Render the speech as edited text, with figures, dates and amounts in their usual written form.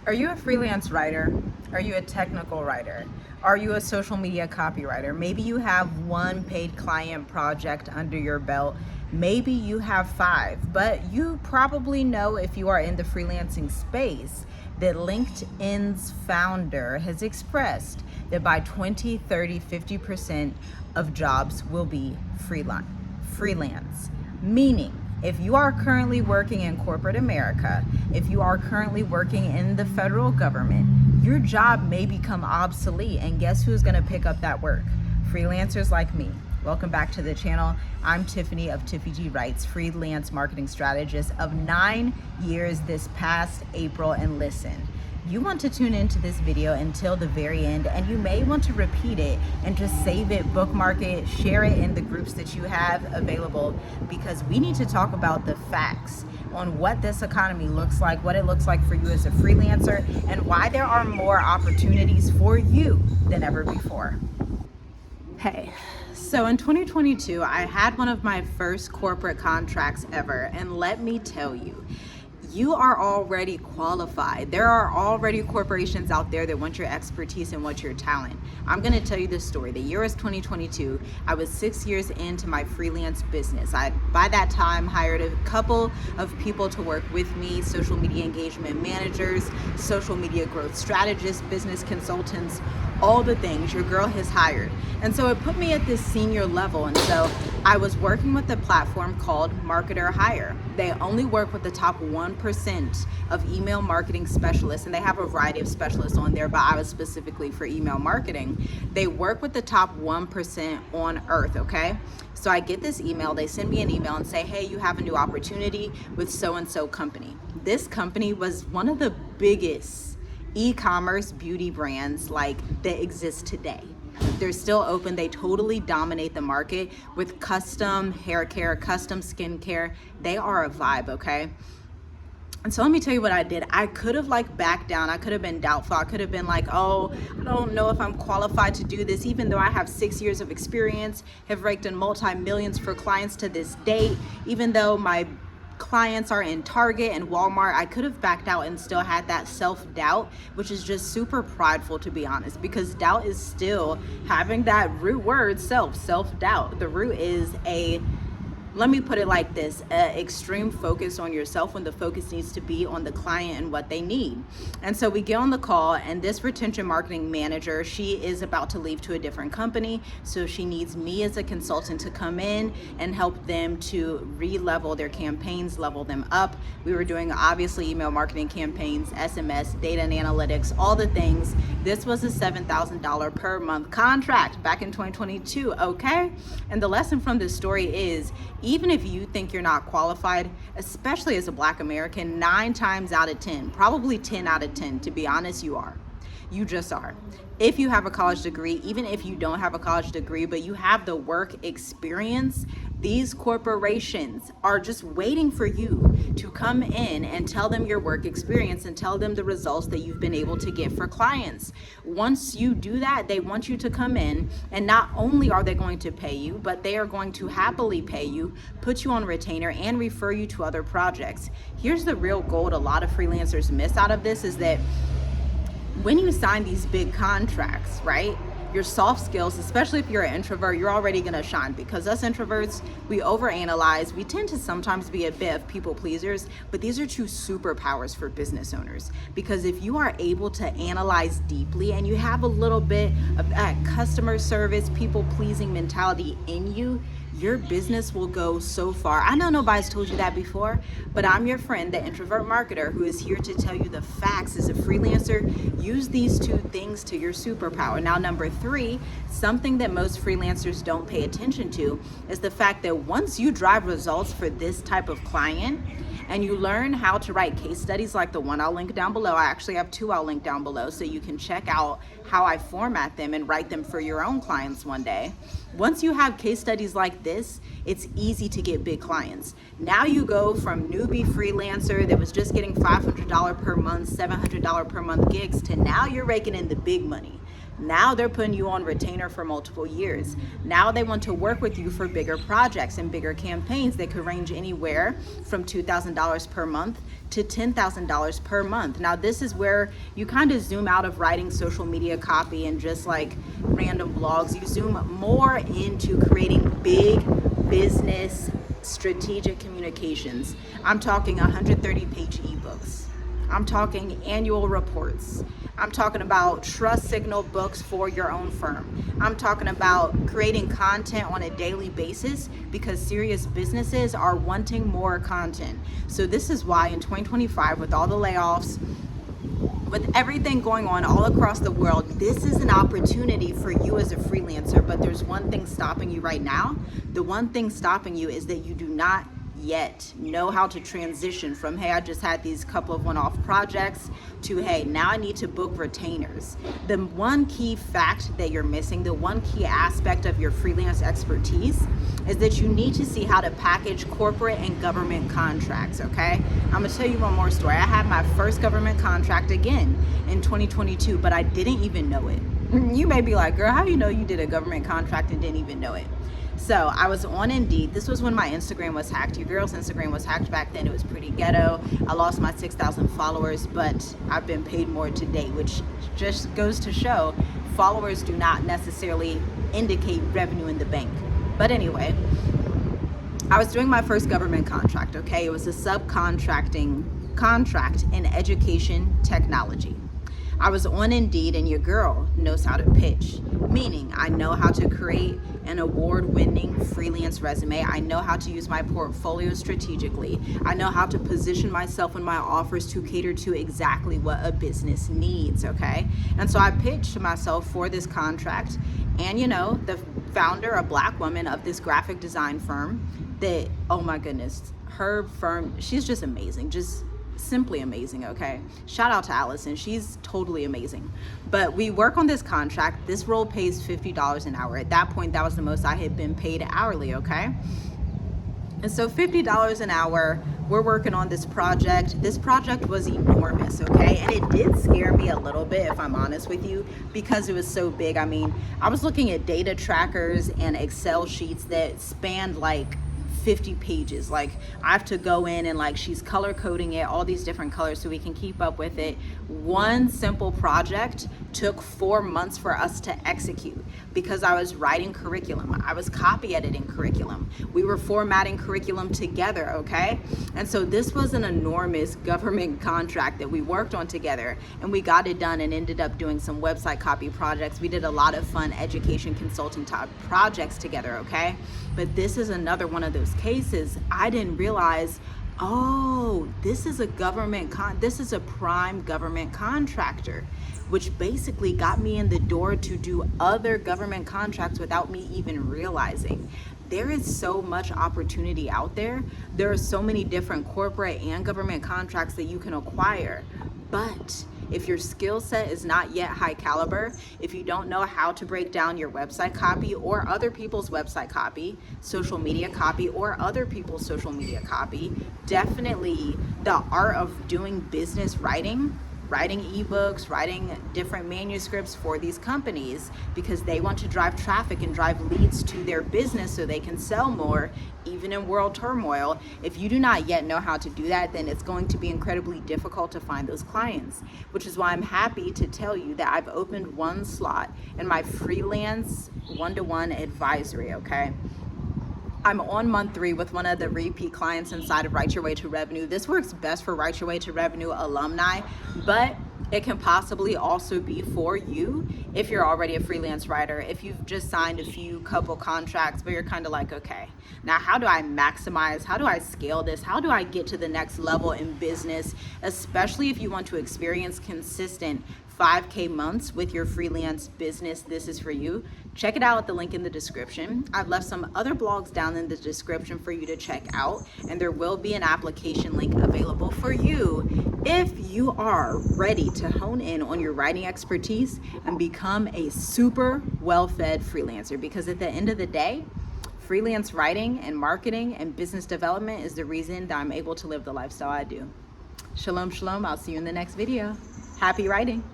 Are you a freelance writer? Are you a technical writer? Are you a social media copywriter? Maybe you have one paid client project under your belt. Maybe you have 5, but you probably know, if you are in the freelancing space, that LinkedIn's founder has expressed that by 20, 30, 50% of jobs will be freelance. Meaning, if you are currently working in corporate America, if you are currently working in the federal government, your job may become obsolete, and guess who's going to pick up that work? Freelancers like me. Welcome back to the channel. I'm Tiffany of Tiffy G Writes, freelance marketing strategist of 9 years this past April. And listen, you want to tune into this video until the very end, and you may want to repeat it and just save it, bookmark it, share it in the groups that you have available, because we need to talk about the facts on what this economy looks like, what it looks like for you as a freelancer, and why there are more opportunities for you than ever before. Hey, so in 2022, I had one of my first corporate contracts ever, and let me tell you, you are already qualified. There are already corporations out there that want your expertise and want your talent. I'm gonna tell you this story. The year is 2022. I was 6 years into my freelance business. I, by that time, hired a couple of people to work with me, social media engagement managers, social media growth strategists, business consultants, all the things your girl has hired. And so it put me at this senior level. And so I was working with a platform called Marketer Hire. They only work with the top 1% of email marketing specialists, and they have a variety of specialists on there, but I was specifically for email marketing. They work with the top 1% on earth, okay? So I get this email, they send me an email and say, hey, you have a new opportunity with so-and-so company. This company was one of the biggest e-commerce beauty brands like that exist today. They're still open. They totally dominate the market with custom hair care, custom skin care. They are a vibe, okay? And so let me tell you what I did. I could have backed down. I could have been doubtful. I could have been like, oh, I don't know if I'm qualified to do this, even though I have 6 years of experience, have raked in multi-millions for clients to this date, even though my clients are in Target and Walmart. I could have backed out and still had that self-doubt, which is just super prideful, to be honest, because doubt is still having that root word, self-doubt. The root is let me put it like this, extreme focus on yourself when the focus needs to be on the client and what they need. And so we get on the call, and this retention marketing manager, she is about to leave to a different company. So she needs me as a consultant to come in and help them to re-level their campaigns, level them up. We were doing obviously email marketing campaigns, SMS, data and analytics, all the things. This was a $7,000 per month contract back in 2022, okay? And the lesson from this story is, even if you think you're not qualified, especially as a Black American, 9 times out of 10, probably 10 out of 10, to be honest, you are. You just are. If you have a college degree, even if you don't have a college degree, but you have the work experience, these corporations are just waiting for you to come in and tell them your work experience and tell them the results that you've been able to get for clients. Once you do that, they want you to come in, and not only are they going to pay you, but they are going to happily pay you, put you on retainer, and refer you to other projects. Here's the real gold a lot of freelancers miss out of this is that when you sign these big contracts, right, your soft skills, especially if you're an introvert, you're already gonna shine, because us introverts, we overanalyze. We tend to sometimes be a bit of people pleasers, but these are 2 superpowers for business owners, because if you are able to analyze deeply and you have a little bit of that customer service, people pleasing mentality in you, your business will go so far. I know nobody's told you that before, but I'm your friend, the introvert marketer, who is here to tell you the facts. As a freelancer, use these 2 things to your superpower. Now, number 3, something that most freelancers don't pay attention to is the fact that once you drive results for this type of client, and you learn how to write case studies like the one I'll link down below. I actually have 2 I'll link down below, so you can check out how I format them and write them for your own clients one day. Once you have case studies like this, it's easy to get big clients. Now you go from newbie freelancer that was just getting $500 per month, $700 per month gigs, to now you're raking in the big money. Now they're putting you on retainer for multiple years. Now they want to work with you for bigger projects and bigger campaigns that could range anywhere from $2,000 per month to $10,000 per month. Now, this is where you kind of zoom out of writing social media copy and just like random blogs. You zoom more into creating big business strategic communications. I'm talking 130-page ebooks. I'm talking annual reports. I'm talking about trust signal books for your own firm. I'm talking about creating content on a daily basis because serious businesses are wanting more content. So this is why in 2025, with all the layoffs, with everything going on all across the world, this is an opportunity for you as a freelancer. But there's one thing stopping you right now. The one thing stopping you is that you do not yet know how to transition from, hey, I just had these couple of one-off projects, to, hey, now I need to book retainers. The one key fact that you're missing, the one key aspect of your freelance expertise is that you need to see how to package corporate and government contracts, okay? I'm gonna tell you one more story. I had my first government contract again in 2022, but I didn't even know it. You may be like, girl, how do you know you did a government contract and didn't even know it? So I was on Indeed. This was when my Instagram was hacked. Your girl's Instagram was hacked back then. It was pretty ghetto. I lost my 6,000 followers, but I've been paid more to date, which just goes to show followers do not necessarily indicate revenue in the bank. But anyway, I was doing my first government contract, okay? It was a subcontracting contract in education technology. I was on Indeed, and your girl knows how to pitch, meaning I know how to create an award-winning freelance resume. I know how to use my portfolio strategically. I know how to position myself in my offers to cater to exactly what a business needs, okay? And so I pitched myself for this contract, and you know, the founder, a Black woman of this graphic design firm that, oh my goodness, her firm, she's just amazing, just simply amazing, okay? Shout out to Allison, she's totally amazing. But we work on this contract. This role pays $50 an hour. At that point, that was the most I had been paid hourly, okay? And so $50 an hour, we're working on this project. This project was enormous, okay? And it did scare me a little bit, if I'm honest with you, because it was so big. I mean, I was looking at data trackers and Excel sheets that spanned like 50 pages. Like, I have to go in and like, she's color coding it, all these different colors so we can keep up with it. One simple project took 4 months for us to execute because I was writing curriculum. I was copy editing curriculum. We were formatting curriculum together, okay? And so this was an enormous government contract that we worked on together, and we got it done and ended up doing some website copy projects. We did a lot of fun education consulting type projects together, okay? But this is another one of those cases. I didn't realize, oh, this is a this is a prime government contractor, which basically got me in the door to do other government contracts without me even realizing. There is so much opportunity out there. There are so many different corporate and government contracts that you can acquire. But if your skill set is not yet high caliber, if you don't know how to break down your website copy or other people's website copy, social media copy, or other people's social media copy, definitely the art of doing business writing ebooks, writing different manuscripts for these companies because they want to drive traffic and drive leads to their business so they can sell more, even in world turmoil. If you do not yet know how to do that, then it's going to be incredibly difficult to find those clients, which is why I'm happy to tell you that I've opened one slot in my freelance one-to-one advisory, okay? I'm on month 3 with one of the repeat clients inside of Write Your Way to Revenue. This works best for Write Your Way to Revenue alumni, but it can possibly also be for you if you're already a freelance writer, if you've just signed a couple contracts, but you're kind of like, okay, now how do I maximize? How do I scale this? How do I get to the next level in business, especially if you want to experience consistent 5K months with your freelance business? This is for you. Check it out at the link in the description. I've left some other blogs down in the description for you to check out, and there will be an application link available for you if you are ready to hone in on your writing expertise and become a super well-fed freelancer. Because at the end of the day, freelance writing and marketing and business development is the reason that I'm able to live the lifestyle I do. Shalom, shalom. I'll see you in the next video. Happy writing.